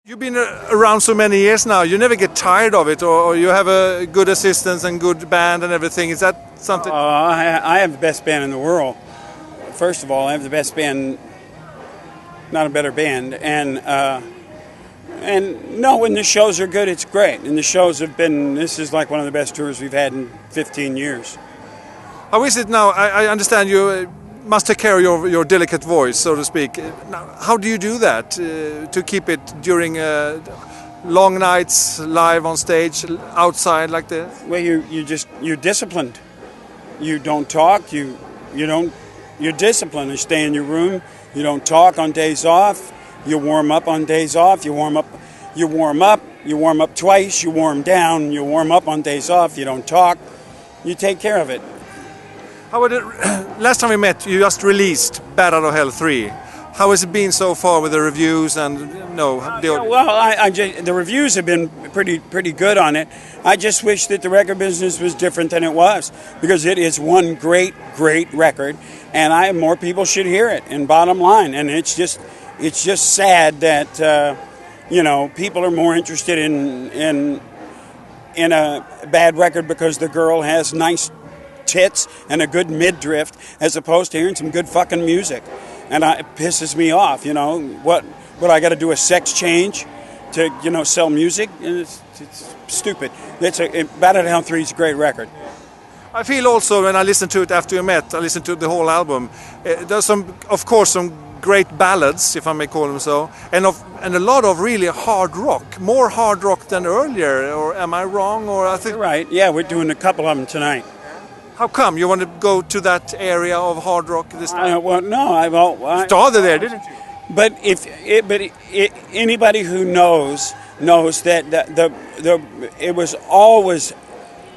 You've been around so many years now, you never get tired of it, or you have a good assistants and good band and everything. Is that something? I have the best band in the world. First of all, I have the best band, not a better band. And no, when the shows are good, it's great. And the shows have been, this is like one of the best tours we've had in 15 years. How is it now? I understand you must take care of your delicate voice, so to speak. Now, how do you do that to keep it during long nights, live on stage, outside like this? Well, you're disciplined. You don't talk. You're disciplined. You stay in your room. You don't talk on days off. You warm up on days off. You warm up twice. You warm down. You warm up on days off. You don't talk. You take care of it. How would it, last time we met, you just released Bad Out of Hell 3. How has it been so far with the reviews and the reviews have been pretty good on it. I just wish that the record business was different than it was, because it is one great record, and more people should hear it. And bottom line, and it's just sad that people are more interested in a bad record because the girl has nice tits and a good midriff, as opposed to hearing some good fucking music. And it pisses me off. What I got to do, a sex change to sell music? It's stupit. Bad Out of Hell 3 is a great record. I feel also, when I listened to it after you met, I listened to the whole album. There's of course some great ballads, if I may call them so, and a lot of really hard rock, more hard rock than earlier. Or am I wrong? Or I think you're right. Yeah, we're doing a couple of them tonight. How come you want to go to that area of hard rock this time? I started there, didn't you? But anybody who knows that it was always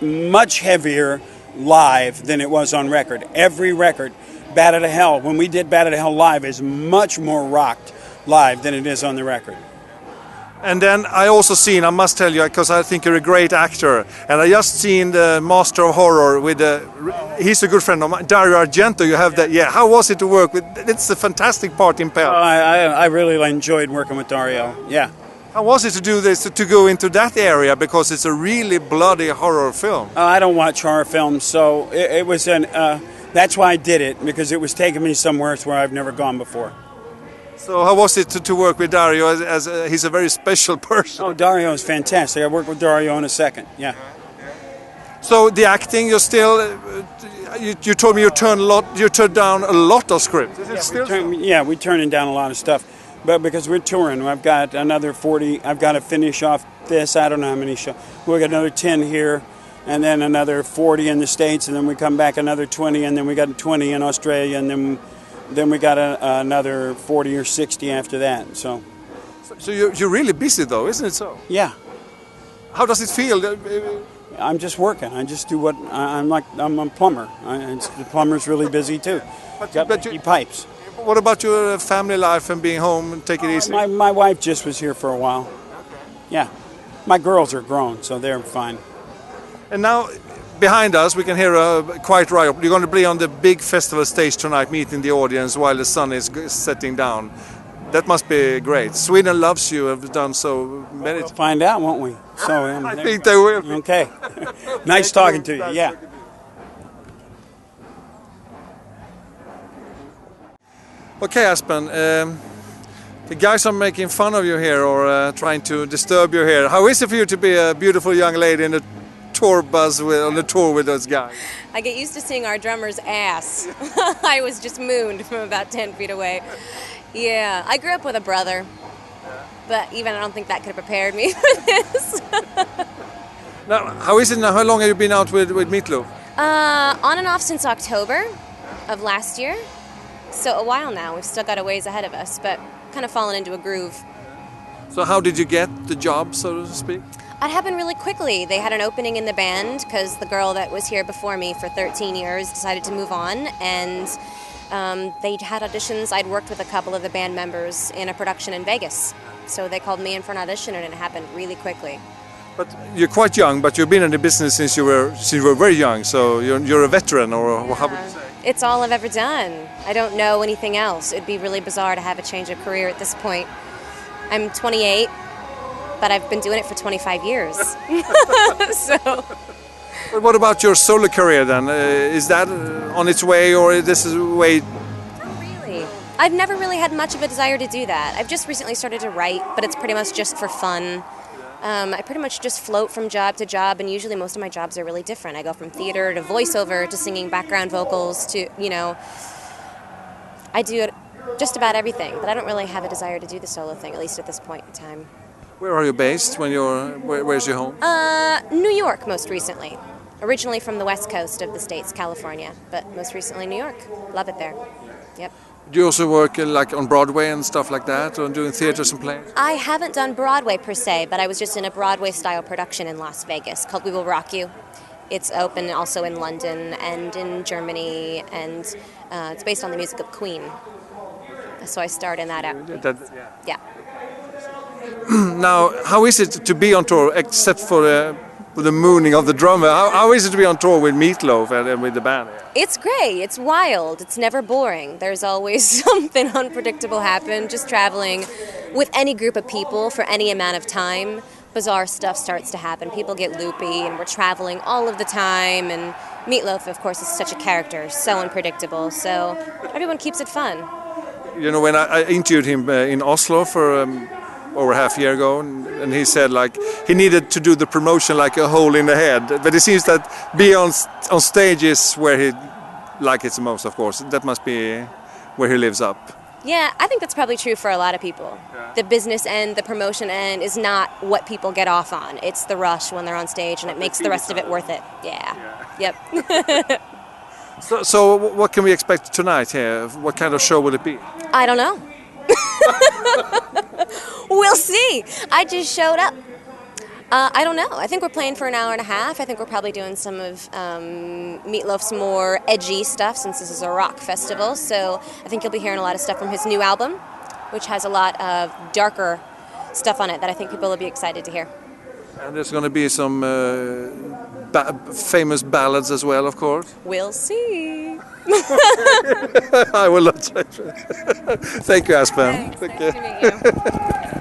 much heavier live than it was on record. Every record, Bad Out of Hell, when we did Bad Out of Hell live, is much more rocked live than it is on the record. And then I also seen, I must tell you, because I think you're a great actor, and I just seen the Master of Horror with he's a good friend of mine, Dario Argento. You have that, yeah. How was it to work with? It's a fantastic part in Pell. I really enjoyed working with Dario. Yeah. How was it to do this, to go into that area, because it's a really bloody horror film? I don't watch horror films, so it was that's why I did it, because it was taking me somewhere where I've never gone before. So how was it to work with Dario, as he's a very special person? Oh, Dario is fantastic. I worked with Dario in a second, yeah. So the acting, you're still, you told me you turned down a lot of scripts. Is it still we're turning down a lot of stuff, but because we're touring, I've got another 40, I've got to finish off this, I don't know how many shows. We've got another 10 here, and then another 40 in the States, and then we come back another 20, and then we got 20 in Australia, and then we got another 40 or 60 after that. So you're really busy though, isn't it so? Yeah. How does it feel? I'm just working. I just do what I'm a plumber. The plumber's really busy too. But you pipes. What about your family life and being home and take it easy? My wife just was here for a while. Okay. Yeah. My girls are grown, so they're fine. And now, behind us, we can hear a quiet riot. You're going to be on the big festival stage tonight, meeting the audience while the sun is setting down. That must be great. Sweden loves you. Have done so many. We'll find out, won't we? So I think they will. Okay. Nice talking to you. Yeah. Okay, Aspen. The guys are making fun of you here, or trying to disturb you here. How is it for you to be a beautiful young lady in a tour bus on the tour with those guys? I get used to seeing our drummer's ass. I was just mooned from about 10 feet away. Yeah, I grew up with a brother, but even I don't think that could have prepared me for this. Now, how is it now? How long have you been out with Meat Loaf? On and off since October of last year. So a while now. We've still got a ways ahead of us, but kind of fallen into a groove. So how did you get the job, so to speak? It happened really quickly. They had an opening in the band because the girl that was here before me for 13 years decided to move on, and they had auditions. I'd worked with a couple of the band members in a production in Vegas, so they called me in for an audition, and it happened really quickly. But you're quite young, but you've been in the business since you were very young, so you're a veteran, or how would you say? It's all I've ever done. I don't know anything else. It'd be really bizarre to have a change of career at this point. I'm 28. but I've been doing it for 25 years. So. But what about your solo career then? Is that on its way, or this is way? Not really. I've never really had much of a desire to do that. I've just recently started to write, but it's pretty much just for fun. I pretty much just float from job to job, and usually most of my jobs are really different. I go from theater to voiceover to singing background vocals to, I do it just about everything, but I don't really have a desire to do the solo thing, at least at this point in time. Where are you based when where's your home? New York most recently. Originally from the west coast of the States, California, but most recently New York. Love it there. Yep. Do you also work like on Broadway and stuff like that, or doing theaters and plays? I haven't done Broadway per se, but I was just in a Broadway-style production in Las Vegas called We Will Rock You. It's open also in London and in Germany, and it's based on the music of Queen. So I starred in that. Yeah. Now, how is it to be on tour, except for the mooning of the drummer? How is it to be on tour with Meat Loaf and with the band? It's great. It's wild. It's never boring. There's always something unpredictable happen. Just traveling with any group of people for any amount of time, bizarre stuff starts to happen. People get loopy, and we're traveling all of the time. And Meat Loaf, of course, is such a character, so unpredictable. So everyone keeps it fun. You know, when I interviewed him in Oslo for over half a year ago, and he said like he needed to do the promotion like a hole in the head. But it seems that being on stage is where he likes it the most, of course. That must be where he lives up. Yeah, I think that's probably true for a lot of people. Yeah. The business end, the promotion end is not what people get off on. It's the rush when they're on stage, and it makes the rest of it worth it. Yeah. Yep. So what can we expect tonight here? What kind of show will it be? I don't know. We'll see. I just showed up. I don't know. I think we're playing for an hour and a half. I think we're probably doing some of Meat Loaf's more edgy stuff, since this is a rock festival. So I think you'll be hearing a lot of stuff from his new album, which has a lot of darker stuff on it that I think people will be excited to hear. And there's going to be some famous ballads as well, of course. We'll see. I will not say. Thank you, Aspen. Thanks. Nice to meet you.